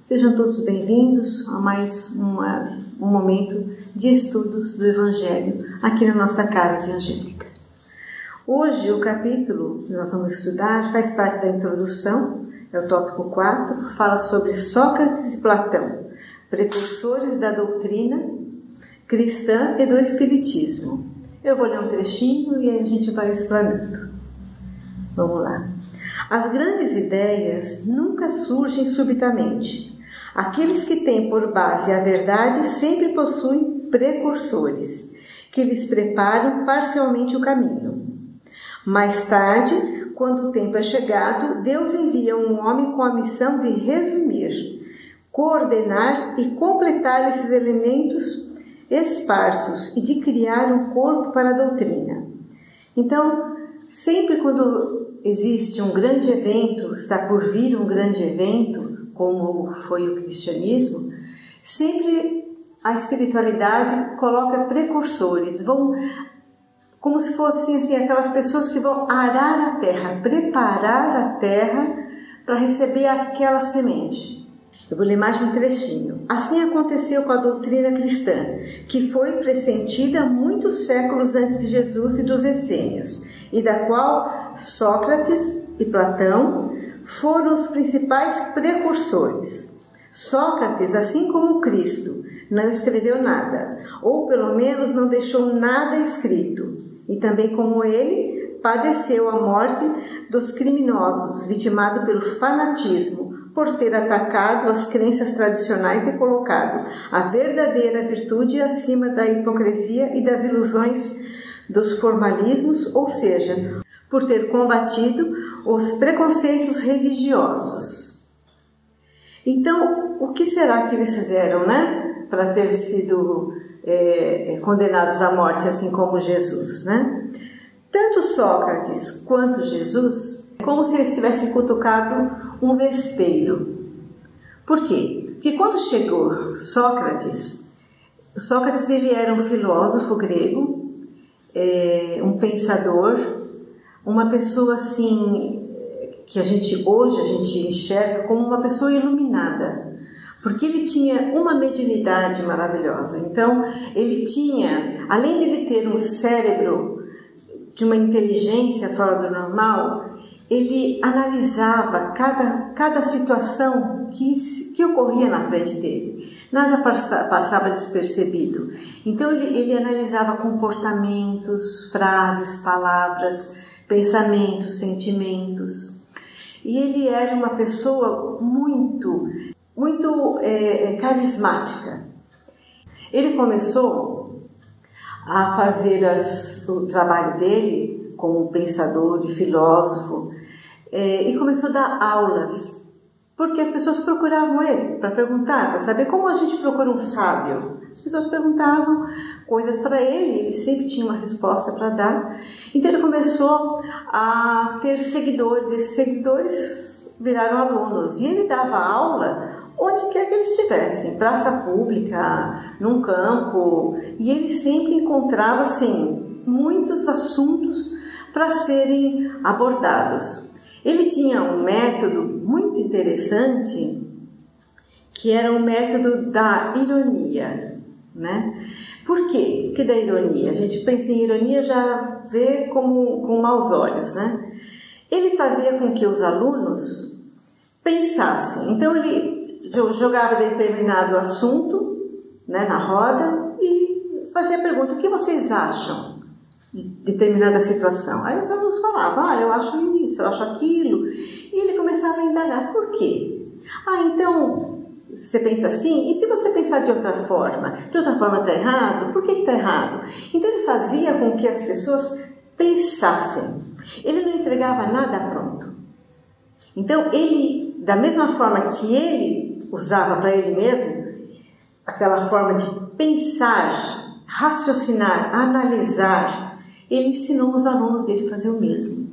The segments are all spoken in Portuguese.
Sejam todos bem-vindos a mais um momento de estudos do Evangelho aqui na nossa casa de Angélica. Hoje o capítulo que nós vamos estudar faz parte da introdução, é o tópico 4, fala sobre Sócrates e Platão, precursores da doutrina cristã e do Espiritismo. Eu vou ler um trechinho e aí a gente vai explanando. Vamos lá. As grandes ideias nunca surgem subitamente. Aqueles que têm por base a verdade sempre possuem precursores, que lhes preparam parcialmente o caminho. Mais tarde, quando o tempo é chegado, Deus envia um homem com a missão de resumir, coordenar e completar esses elementos esparsos e de criar um corpo para a doutrina. Então, sempre quando existe um grande evento, está por vir um grande evento, como foi o cristianismo, sempre a espiritualidade coloca precursores, vão como se fossem assim, aquelas pessoas que vão arar a terra, preparar a terra para receber aquela semente. Eu vou ler mais um trechinho. Assim aconteceu com a doutrina cristã, que foi pressentida muitos séculos antes de Jesus e dos essênios, e da qual Sócrates e Platão foram os principais precursores. Sócrates, assim como Cristo, não escreveu nada, ou pelo menos não deixou nada escrito, e também como ele, padeceu a morte dos criminosos, vitimado pelo fanatismo, por ter atacado as crenças tradicionais e colocado a verdadeira virtude acima da hipocrisia e das ilusões dos formalismos, ou seja, por ter combatido os preconceitos religiosos. Então, o que será que eles fizeram, né? Para ter sido condenados à morte, assim como Jesus, né? Tanto Sócrates quanto Jesus, como se eles tivessem cutucado um vespeiro. Por quê? Porque quando chegou Sócrates ele era um filósofo grego, um pensador, uma pessoa assim que hoje a gente enxerga como uma pessoa iluminada, porque ele tinha uma mediunidade maravilhosa. Então ele tinha, além de ele ter um cérebro de uma inteligência fora do normal, ele analisava cada situação que ocorria na frente dele. Nada passava despercebido. Então ele analisava comportamentos, frases, palavras, pensamentos, sentimentos. E ele era uma pessoa muito carismática. Ele começou a fazer o trabalho dele como pensador e filósofo e começou a dar aulas, porque as pessoas procuravam ele para perguntar, para saber como a gente procura um sábio. As pessoas perguntavam coisas para ele, ele sempre tinha uma resposta para dar. Então ele começou a ter seguidores, esses seguidores viraram alunos, e ele dava aula onde quer que eles estivessem, praça pública, num campo, e ele sempre encontrava assim, muitos assuntos para serem abordados. Ele tinha um método muito interessante, que era o método da ironia, né? Por quê? Porque da ironia, a gente pensa em ironia, já vê com maus olhos, né? Ele fazia com que os alunos pensassem. Então ele jogava determinado assunto, né, na roda e fazia a pergunta: o que vocês acham de determinada situação? Aí os alunos falavam: eu acho isso, eu acho aquilo. E ele começava a indagar: por quê? Então você pensa assim, e se você pensar de outra forma? De outra forma está errado? Por que está errado? Então ele fazia com que as pessoas pensassem. Ele não entregava nada pronto. Então ele, da mesma forma que ele usava para ele mesmo, aquela forma de pensar, raciocinar, analisar, ele ensinou os alunos dele a fazer o mesmo.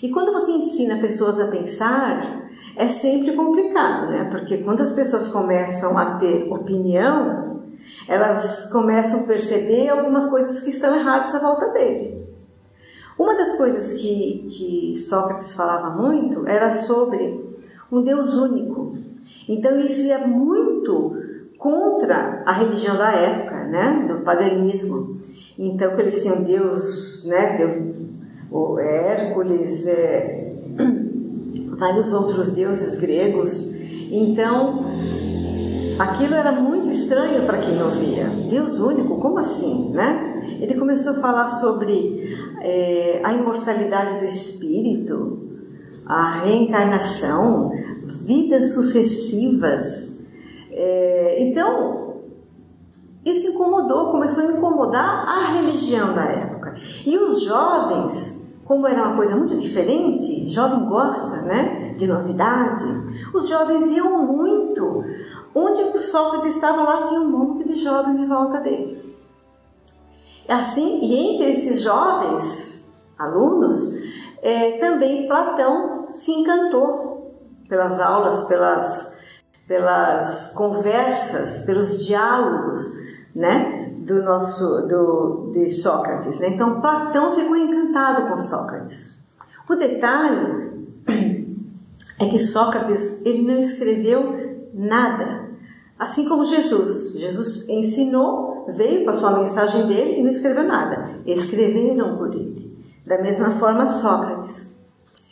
E quando você ensina pessoas a pensar, é sempre complicado, né? Porque quando as pessoas começam a ter opinião, elas começam a perceber algumas coisas que estão erradas à volta dele. Uma das coisas que Sócrates falava muito era sobre um Deus único. Então isso ia muito contra a religião da época, né, do paganismo. Então eles tinham Deus, né, Deus, o Hércules, vários outros deuses gregos. Então aquilo era muito estranho para quem não via. Deus único, como assim, né? Ele começou a falar sobre a imortalidade do espírito, a reencarnação, vidas sucessivas. Então, isso incomodou, começou a incomodar a religião da época. E os jovens, como era uma coisa muito diferente, jovem gosta, né, de novidade, os jovens iam muito. Onde o Sócrates estava lá, tinha um monte de jovens em volta dele. Assim, e entre esses jovens alunos, também Platão se encantou pelas aulas, pelas conversas, pelos diálogos, né, de Sócrates, né? Então Platão ficou encantado com Sócrates. O detalhe é que Sócrates, ele não escreveu nada, assim como Jesus. Jesus ensinou, veio com a sua mensagem dele e não escreveu nada. Escreveram por ele. Da mesma forma Sócrates.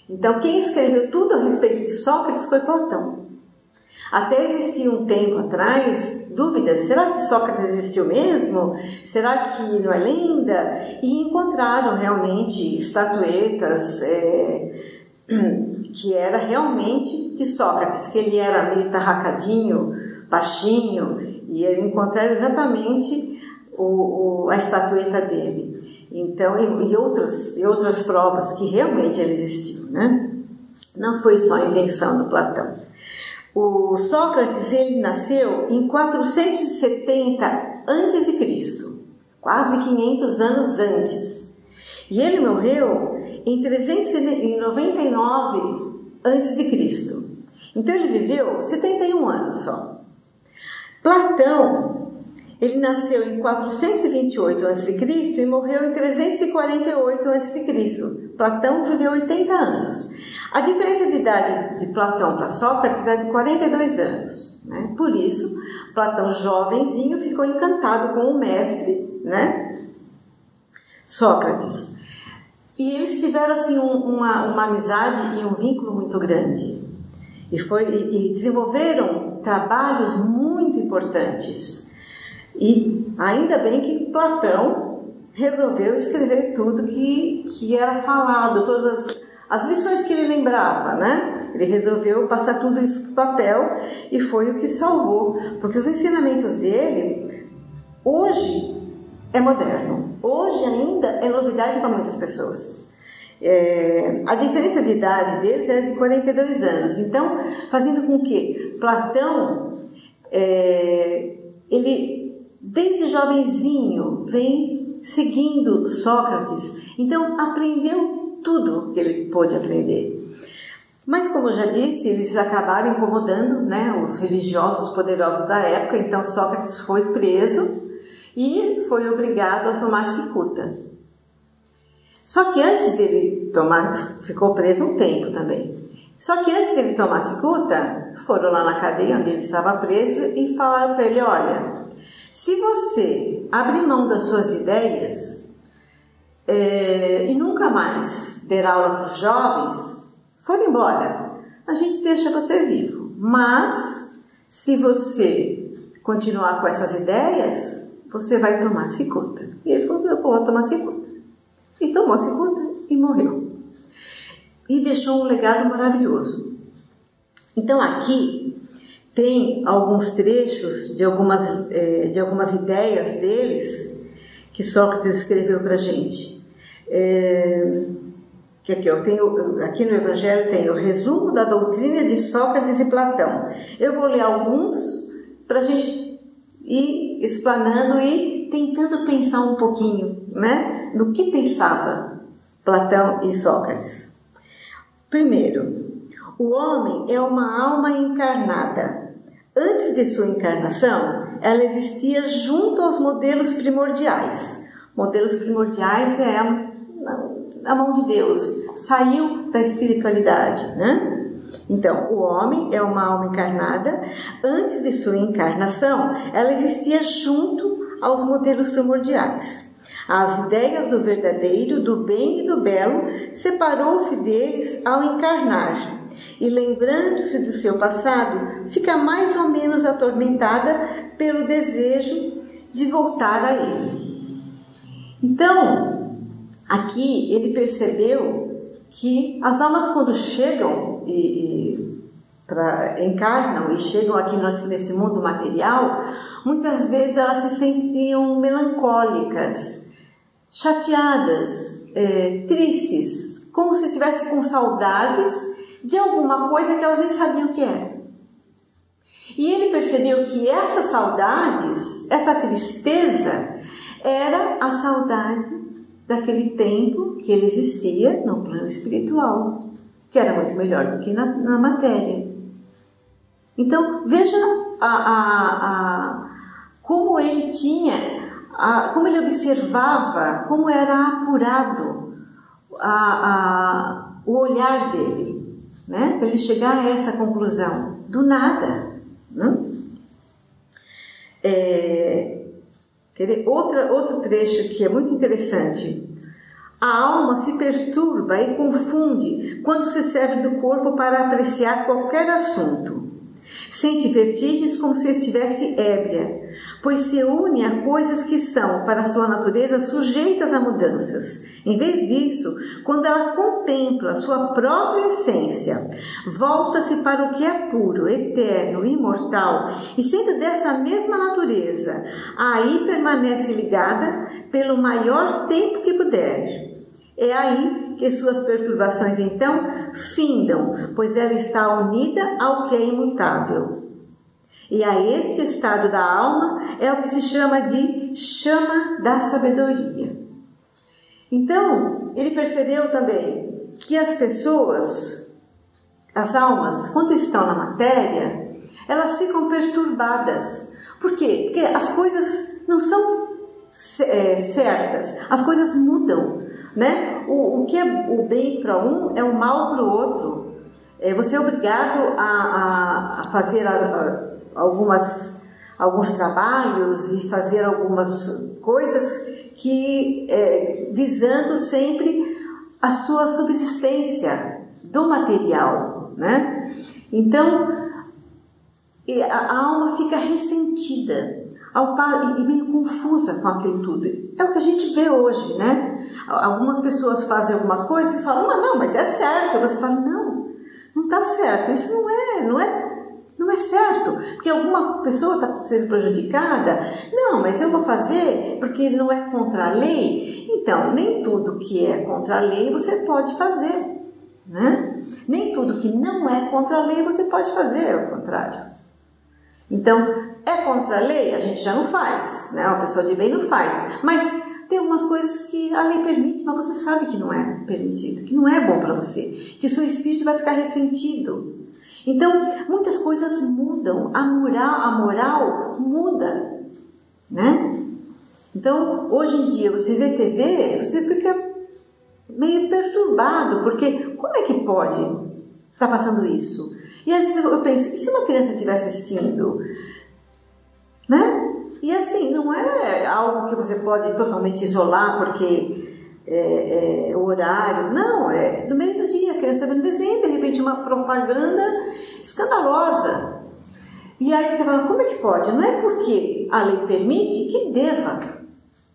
Então quem escreveu tudo a respeito de Sócrates foi Platão. Até existia um tempo atrás dúvidas, será que Sócrates existiu mesmo? Será que não é lenda? E encontraram realmente estatuetas que era realmente de Sócrates, que ele era meio tarracadinho, baixinho, e encontraram exatamente a estatueta dele. Então, e outras provas que realmente ele existiu, né? Não foi só invenção do Platão. O Sócrates, ele nasceu em 470 a.C., quase 500 anos antes. E ele morreu em 399 a.C. Então ele viveu 71 anos só. Platão, ele nasceu em 428 a.C. e morreu em 348 a.C. Platão viveu 80 anos. A diferença de idade de Platão para Sócrates é de 42 anos. Né? Por isso, Platão, jovenzinho, ficou encantado com o mestre, né? Sócrates. E eles tiveram assim, uma amizade e um vínculo muito grande. E desenvolveram trabalhos muito importantes. E ainda bem que Platão resolveu escrever tudo que era falado, todas as lições que ele lembrava, né? Ele resolveu passar tudo isso para o papel e foi o que salvou. Porque os ensinamentos dele, hoje, é moderno. Hoje ainda é novidade para muitas pessoas. A diferença de idade deles era de 42 anos. Então, fazendo com que Platão, ele, desde jovenzinho, vem seguindo Sócrates. Então, aprendeu tudo que ele pôde aprender. Mas, como eu já disse, eles acabaram incomodando, né, os religiosos poderosos da época. Então, Sócrates foi preso e foi obrigado a tomar cicuta. Só que antes dele ficou preso um tempo também. Só que antes dele tomar cicuta, foram lá na cadeia onde ele estava preso e falaram para ele: olha, se você abrir mão das suas ideias e nunca mais der aula para os jovens, for embora, a gente deixa você vivo. Mas, se você continuar com essas ideias, você vai tomar cicuta. E ele falou: eu vou tomar cicuta. E tomou cicuta e morreu. E deixou um legado maravilhoso. Então aqui tem alguns trechos de algumas ideias deles que Sócrates escreveu para a gente. Aqui no Evangelho tem o resumo da doutrina de Sócrates e Platão. Eu vou ler alguns para a gente ir explanando e tentando pensar um pouquinho, né, no que pensava Platão e Sócrates. Primeiro, o homem é uma alma encarnada. Antes de sua encarnação, ela existia junto aos modelos primordiais. Modelos primordiais é a mão de Deus. Saiu da espiritualidade, né? Então, o homem é uma alma encarnada. Antes de sua encarnação, ela existia junto aos modelos primordiais. As ideias do verdadeiro, do bem e do belo separou-se deles ao encarnar. E lembrando-se do seu passado, fica mais ou menos atormentada pelo desejo de voltar a ele. Então, aqui ele percebeu que as almas, quando chegam encarnam e chegam aqui nesse mundo material, muitas vezes elas se sentiam melancólicas, chateadas, tristes, como se estivessem com saudades de alguma coisa que elas nem sabiam o que era. E ele percebeu que essas saudades, essa tristeza, era a saudade daquele tempo que ele existia no plano espiritual, que era muito melhor do que na matéria. Então, veja como ele tinha, como ele observava, como era apurado o olhar dele, né? Para ele chegar a essa conclusão, do nada. Né? Outro trecho que é muito interessante. A alma se perturba e confunde quando se serve do corpo para apreciar qualquer assunto. Sente vertigens como se estivesse ébria, pois se une a coisas que são, para sua natureza, sujeitas a mudanças. Em vez disso, quando ela contempla sua própria essência, volta-se para o que é puro, eterno, imortal, e sendo dessa mesma natureza, aí permanece ligada pelo maior tempo que puder. É aí que suas perturbações, então, findam, pois ela está unida ao que é imutável. E a este estado da alma é o que se chama de chama da sabedoria. Então, ele percebeu também que as pessoas, as almas, quando estão na matéria, elas ficam perturbadas. Por quê? Porque as coisas não são certas, as coisas mudam. Né? O que é o bem para um é o mal para o outro. Você é obrigado a fazer alguns trabalhos e fazer algumas coisas que visando sempre a sua subsistência do material, né? Então a alma fica ressentida e meio confusa com aquilo tudo. É o que a gente vê hoje, né? Algumas pessoas fazem algumas coisas e falam, não, mas é certo. E você fala, não está certo, isso não é certo, porque alguma pessoa está sendo prejudicada. Não, mas eu vou fazer porque não é contra a lei. Então, nem tudo que é contra a lei você pode fazer, né? Nem tudo que não é contra a lei você pode fazer, é o contrário. Então, é contra a lei, a gente já não faz, né? Uma pessoa de bem não faz, mas tem algumas coisas que a lei permite, mas você sabe que não é permitido, que não é bom para você, que seu espírito vai ficar ressentido. Então, muitas coisas mudam, a moral muda, né? Então, hoje em dia, você vê TV, você fica meio perturbado, porque como é que pode estar passando isso? E às vezes eu penso, e se uma criança estiver assistindo? Né? E assim, não é algo que você pode totalmente isolar porque é o horário. Não, é no meio do dia, a criança está vendo desenho, de repente uma propaganda escandalosa. E aí você fala, como é que pode? Não é porque a lei permite que deva.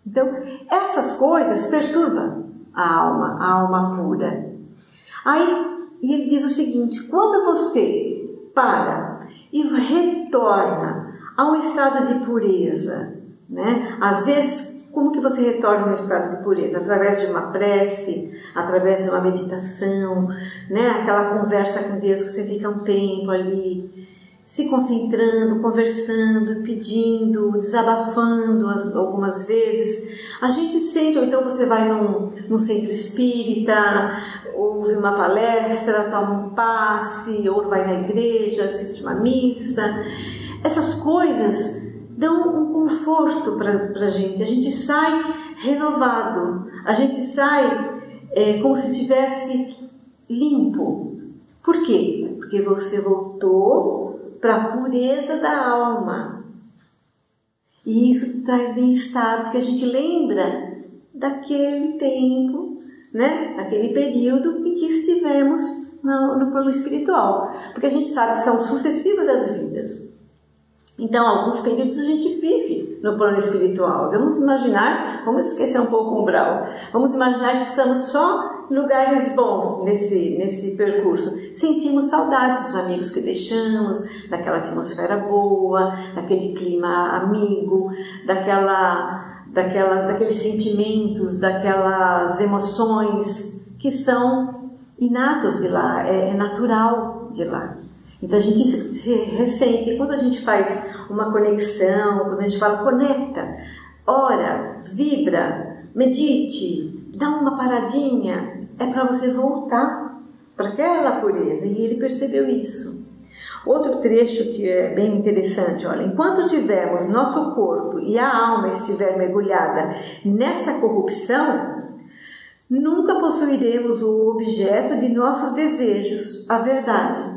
Então, essas coisas perturbam a alma pura. Aí, e ele diz o seguinte, quando você para e retorna a um estado de pureza, né? Às vezes, como que você retorna a um estado de pureza? Através de uma prece, através de uma meditação, né? Aquela conversa com Deus que você fica um tempo ali, se concentrando, conversando, pedindo, desabafando algumas vezes. A gente sente, ou então você vai num centro espírita, ouve uma palestra, toma um passe, ou vai na igreja, assiste uma missa. Essas coisas dão um conforto para a gente sai renovado, a gente sai como se tivesse limpo. Por quê? Porque você voltou para a pureza da alma. E isso traz bem-estar, porque a gente lembra daquele tempo, né? Daquele período em que estivemos no plano espiritual. Porque a gente sabe que são sucessivas das vidas. Então, alguns períodos a gente vive no plano espiritual. Vamos imaginar, vamos esquecer um pouco o umbral. Vamos imaginar que estamos só em lugares bons nesse percurso. Sentimos saudades dos amigos que deixamos, daquela atmosfera boa, daquele clima amigo, daqueles sentimentos, daquelas emoções que são inatos de lá, é natural de lá. Então a gente se ressente. Quando a gente faz uma conexão, quando a gente fala conecta, ora, vibra, medite, dá uma paradinha, é para você voltar para aquela pureza. E ele percebeu isso. Outro trecho que é bem interessante, olha, enquanto tivermos nosso corpo e a alma estiver mergulhada nessa corrupção, nunca possuiremos o objeto de nossos desejos, a verdade.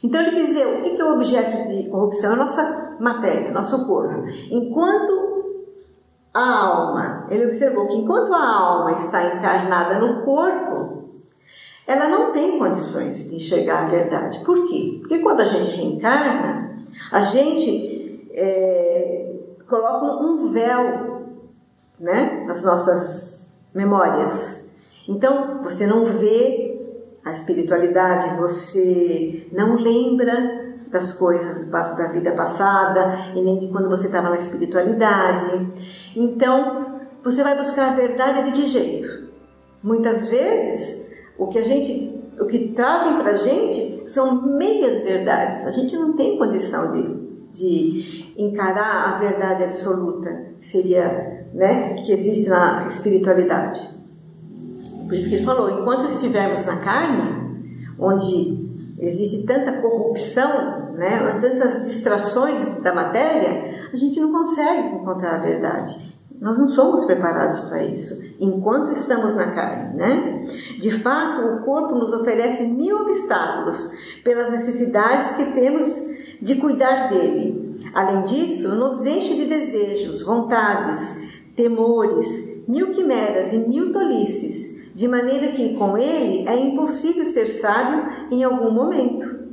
Então ele quer dizer, o que é o objeto de corrupção? A nossa matéria, nosso corpo. Enquanto a alma, ele observou que enquanto a alma está encarnada no corpo, ela não tem condições de enxergar a verdade. Por quê? Porque quando a gente reencarna, a gente coloca um véu, né, nas nossas memórias. Então, você não vê a espiritualidade, você não lembra das coisas da vida passada e nem de quando você estava na espiritualidade. Então, você vai buscar a verdade de que jeito? Muitas vezes, o que trazem para a gente são meias verdades. A gente não tem condição de encarar a verdade absoluta, que seria, né, que existe na espiritualidade. Por isso que ele falou, enquanto estivermos na carne, onde existe tanta corrupção, né, tantas distrações da matéria, a gente não consegue encontrar a verdade. Nós não somos preparados para isso, enquanto estamos na carne, né? De fato, o corpo nos oferece 1000 obstáculos pelas necessidades que temos de cuidar dele. Além disso, nos enche de desejos, vontades, temores, 1000 quimeras e 1000 tolices, de maneira que com ele é impossível ser sábio em algum momento.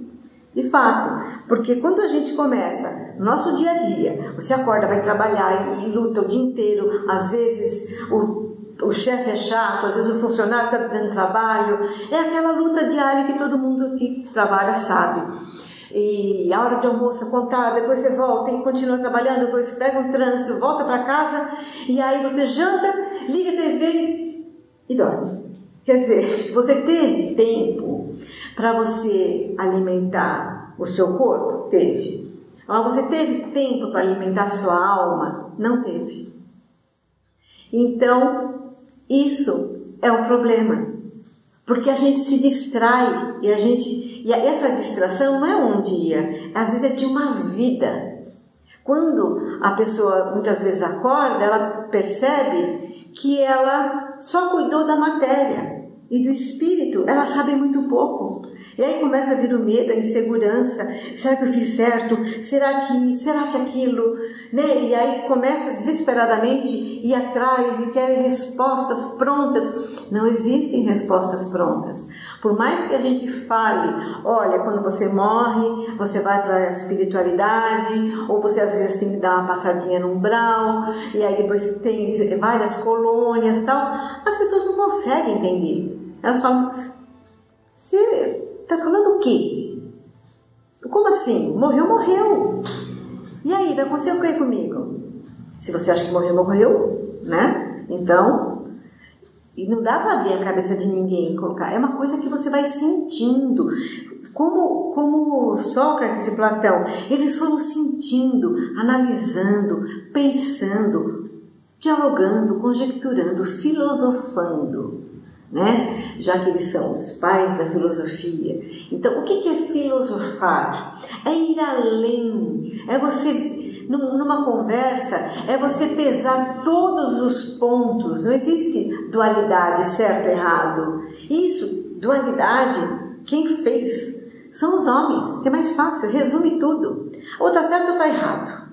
De fato, porque quando a gente começa no nosso dia a dia, você acorda, vai trabalhar e luta o dia inteiro, às vezes o chefe é chato, às vezes o funcionário está dando trabalho, é aquela luta diária que todo mundo que trabalha sabe. E a hora de almoço é contada, depois você volta e continua trabalhando, depois pega um trânsito, volta para casa, e aí você janta, liga a TV e dorme. Quer dizer, você teve tempo para você alimentar o seu corpo? Teve. Mas você teve tempo para alimentar a sua alma? Não teve. Então, isso é um problema. Porque a gente se distrai e essa distração não é um dia, às vezes é de uma vida. Quando a pessoa muitas vezes acorda, ela percebe que ela só cuidou da matéria e do espírito, ela sabe muito pouco. E aí começa a vir o medo, a insegurança. Será que eu fiz certo? Será que aquilo? Né? E aí começa desesperadamente a ir atrás e quer respostas prontas. Não existem respostas prontas. Por mais que a gente fale, olha, quando você morre, você vai para a espiritualidade, ou você às vezes tem que dar uma passadinha no umbral, e aí depois tem várias colônias e tal, as pessoas não conseguem entender. Elas falam, você está falando o quê? Como assim? Morreu, morreu. E aí, vai acontecer o que comigo? Se você acha que morreu, morreu, né? Então, e não dá para abrir a cabeça de ninguém e colocar. É uma coisa que você vai sentindo. Como Sócrates e Platão, eles foram sentindo, analisando, pensando, dialogando, conjecturando, filosofando. Né? Já que eles são os pais da filosofia. Então, o que é filosofar? É ir além, é você, numa conversa, é você pesar todos os pontos, não existe dualidade, certo e errado. Isso dualidade, quem fez são os homens, que é mais fácil, resume tudo. Ou está certo ou está errado.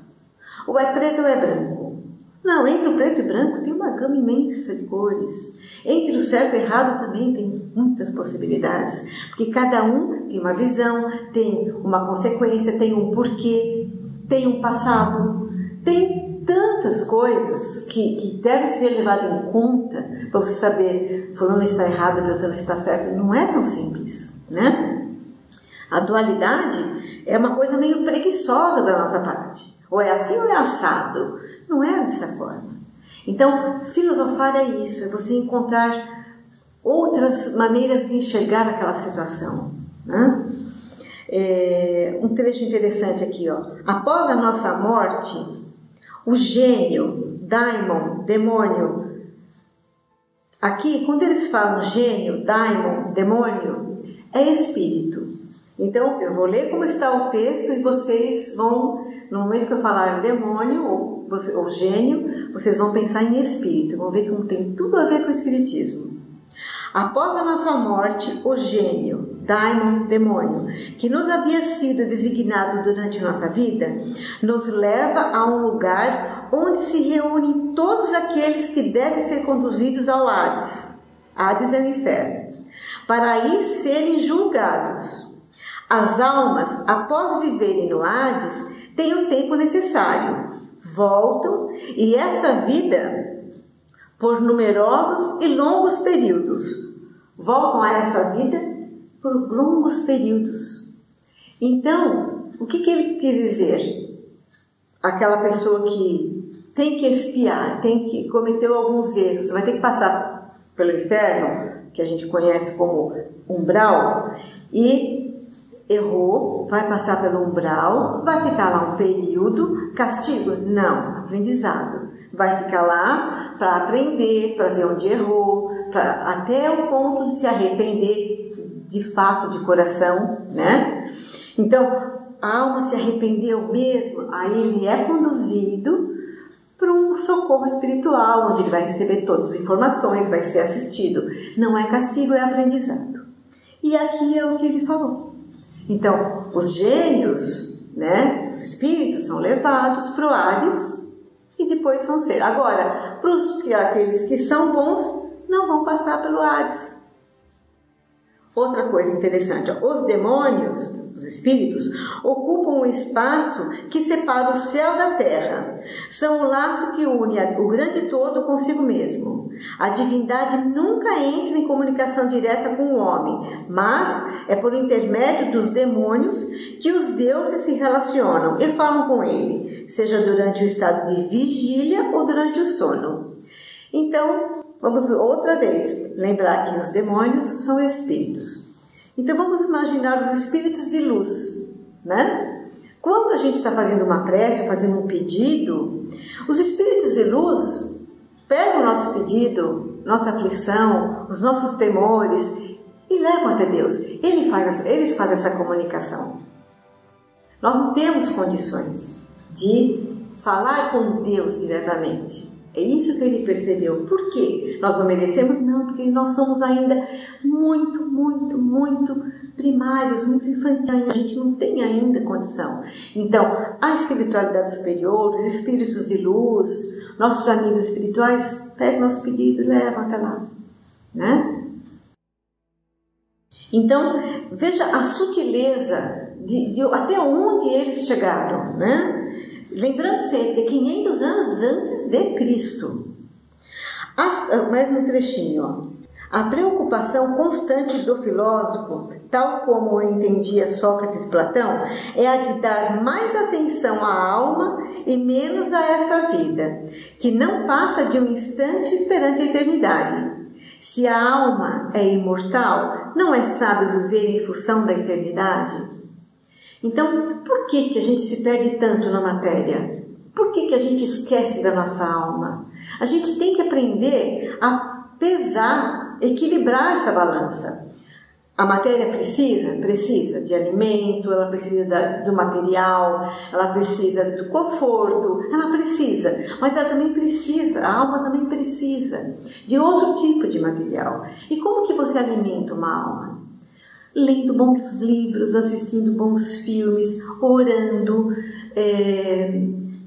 Ou é preto ou é branco. Não, entre o preto e branco tem uma gama imensa de cores. Entre o certo e errado também tem muitas possibilidades. Porque cada um tem uma visão, tem uma consequência, tem um porquê, tem um passado, tem tantas coisas que devem ser levadas em conta para você saber fulano está errado e outro não está certo. Não é tão simples, né? A dualidade é uma coisa meio preguiçosa da nossa parte. Ou é assim ou é assado. Não é dessa forma. Então, filosofar é isso, é você encontrar outras maneiras de enxergar aquela situação, né? Um trecho interessante aqui, ó. Após a nossa morte, o gênio, daimon, demônio. Aqui, quando eles falam gênio, daimon, demônio, é espírito. Então, eu vou ler como está o texto e vocês vão, no momento que eu falar demônio ou gênio, vocês vão pensar em espírito. Vão ver que tem tudo a ver com o espiritismo. Após a nossa morte, o gênio, daimon, demônio, que nos havia sido designado durante nossa vida, nos leva a um lugar onde se reúnem todos aqueles que devem ser conduzidos ao Hades. Hades é o inferno. Para aí serem julgados. As almas, após viverem no Hades, têm o tempo necessário, voltam e essa vida, por numerosos e longos períodos, voltam a essa vida por longos períodos. Então, o que ele quis dizer? Aquela pessoa que tem que expiar, cometeu alguns erros, vai ter que passar pelo inferno, que a gente conhece como umbral, e errou, vai passar pelo umbral, vai ficar lá um período, castigo? Não, aprendizado. Vai ficar lá para aprender, para ver onde errou, até o ponto de se arrepender de fato, de coração, né? Então, a alma se arrependeu mesmo, aí ele é conduzido para um socorro espiritual, onde ele vai receber todas as informações, vai ser assistido. Não é castigo, é aprendizado. E aqui é o que ele falou. Então, os gênios, né, os espíritos são levados para o Hades e depois vão ser. Agora, para aqueles que são bons, não vão passar pelo Hades. Outra coisa interessante, ó, os demônios, os espíritos, ocupam um espaço que separa o céu da terra. São o laço que une o grande todo consigo mesmo. A divindade nunca entra em comunicação direta com o homem, mas é por intermédio dos demônios que os deuses se relacionam e falam com ele, seja durante o estado de vigília ou durante o sono. Então, vamos outra vez lembrar que os demônios são espíritos. Então vamos imaginar os espíritos de luz, né? Quando a gente está fazendo uma prece, fazendo um pedido, os espíritos de luz pegam o nosso pedido, nossa aflição, os nossos temores e levam até Deus. Eles fazem essa comunicação. Nós não temos condições de falar com Deus diretamente. É isso que ele percebeu. Por quê? Nós não merecemos? Não, porque nós somos ainda muito primários, muito infantis. A gente não tem ainda condição. Então, a espiritualidade superior, os espíritos de luz, nossos amigos espirituais, pegam nosso pedido e levam até lá, né? Então, veja a sutileza de até onde eles chegaram, né? Lembrando sempre, 500 anos antes de Cristo. Mais um trechinho, ó. A preocupação constante do filósofo, tal como entendia Sócrates e Platão, é a de dar mais atenção à alma e menos a esta vida, que não passa de um instante perante a eternidade. Se a alma é imortal, não é sábio viver em função da eternidade? Então, por que a gente se perde tanto na matéria? Por que a gente esquece da nossa alma? A gente tem que aprender a pesar, equilibrar essa balança. A matéria precisa de alimento, ela precisa do material, ela precisa do conforto, ela precisa, mas ela também precisa, a alma também precisa de outro tipo de material. E como que você alimenta uma alma? Lendo bons livros, assistindo bons filmes, orando,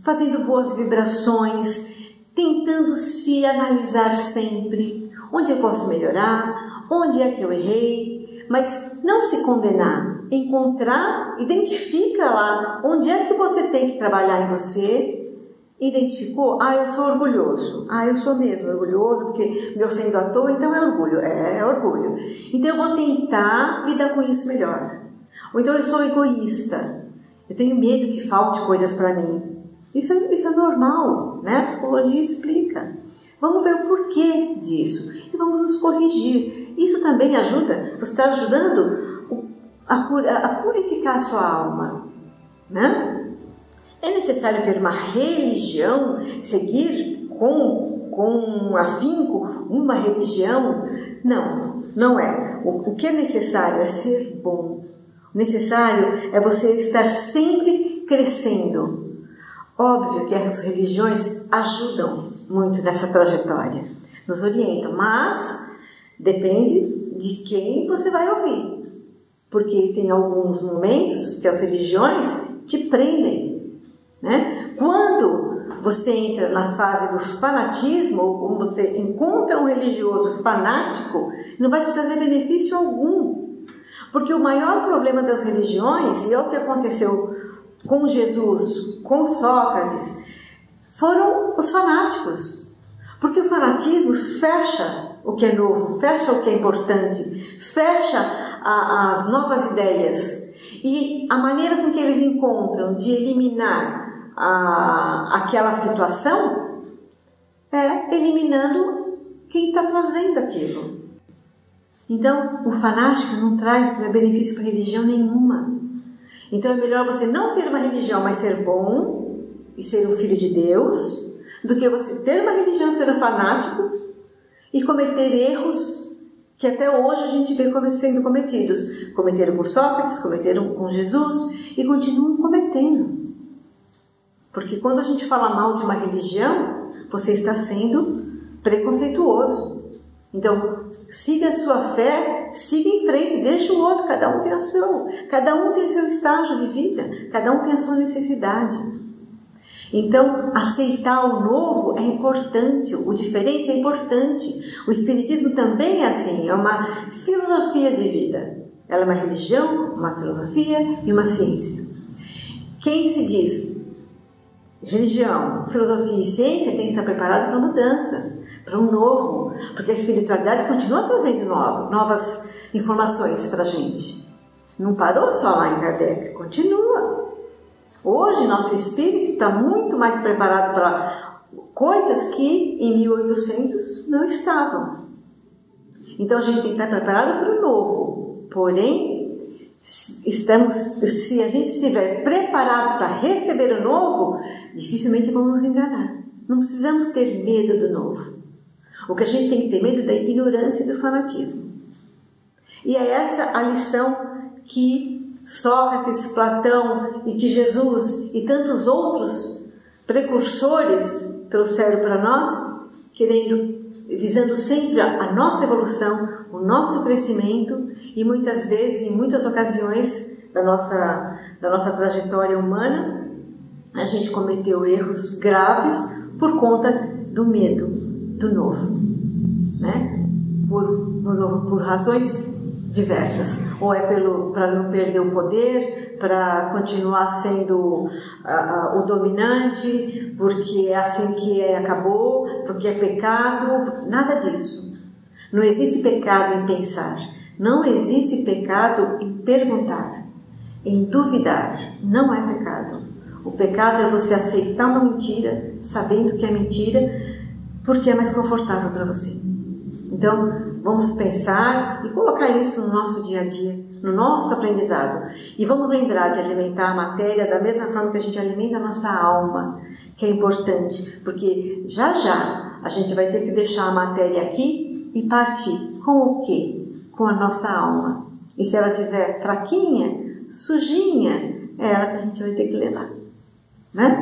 fazendo boas vibrações, tentando se analisar sempre. Onde eu posso melhorar? Onde é que eu errei? Mas não se condenar, encontrar, identifica lá onde é que você tem que trabalhar em você. Identificou? Eu sou orgulhoso. Eu sou mesmo orgulhoso porque me ofendo à toa, então é orgulho. É orgulho. Então eu vou tentar lidar com isso melhor. Ou então eu sou egoísta. Eu tenho medo que falte coisas para mim. Isso é normal, né? A psicologia explica. Vamos ver o porquê disso e vamos nos corrigir. Isso também ajuda, você está ajudando a purificar a sua alma, né? É necessário ter uma religião, seguir com afinco uma religião? Não, não é. O que é necessário é ser bom. O necessário é você estar sempre crescendo. Óbvio que as religiões ajudam muito nessa trajetória, nos orientam, mas depende de quem você vai ouvir, porque tem alguns momentos que as religiões te prendem, né? Quando você entra na fase do fanatismo, ou quando você encontra um religioso fanático, não vai te trazer benefício algum, porque o maior problema das religiões, e é o que aconteceu com Jesus, com Sócrates, foram os fanáticos, porque o fanatismo fecha o que é novo, fecha o que é importante, fecha as novas ideias, e a maneira com que eles encontram de eliminar aquela situação é eliminando quem está trazendo aquilo. Então o fanático não traz benefício para religião nenhuma. Então é melhor você não ter uma religião, mas ser bom e ser um filho de Deus, do que você ter uma religião e ser um fanático e cometer erros que até hoje a gente vê sendo cometidos. Cometeram com Sócrates, cometeram com Jesus e continuam cometendo. Porque quando a gente fala mal de uma religião, você está sendo preconceituoso. Então, siga a sua fé, siga em frente, deixa o outro, cada um tem seu estágio de vida, cada um tem a sua necessidade. Então, aceitar o novo é importante, o diferente é importante. O Espiritismo também é assim, é uma filosofia de vida. Ela é uma religião, uma filosofia e uma ciência. Quem se diz religião, filosofia e ciência tem que estar preparado para mudanças, para um novo, porque a espiritualidade continua trazendo novas informações para a gente. Não parou só lá em Kardec, continua. Hoje, nosso espírito está muito mais preparado para coisas que em 1800 não estavam. Então, a gente tem que estar preparado para o novo. Porém, se a gente estiver preparado para receber o novo, dificilmente vamos nos enganar. Não precisamos ter medo do novo. O que a gente tem que ter medo é da ignorância e do fanatismo. E é essa a lição que Sócrates, Platão e que Jesus e tantos outros precursores trouxeram para nós, visando sempre a nossa evolução, o nosso crescimento, e muitas vezes, em muitas ocasiões da nossa trajetória humana, a gente cometeu erros graves por conta do medo do novo, né? Por razões diversas, ou é para não perder o poder, para continuar sendo o dominante, porque é assim que acabou, porque é pecado, nada disso. Não existe pecado em pensar, não existe pecado em perguntar, em duvidar, não é pecado. O pecado é você aceitar uma mentira, sabendo que é mentira, porque é mais confortável para você. Então, vamos pensar e colocar isso no nosso dia a dia, no nosso aprendizado. E vamos lembrar de alimentar a matéria da mesma forma que a gente alimenta a nossa alma, que é importante, porque já a gente vai ter que deixar a matéria aqui e partir com o quê? Com a nossa alma. E se ela estiver fraquinha, sujinha, é ela que a gente vai ter que levar. Né?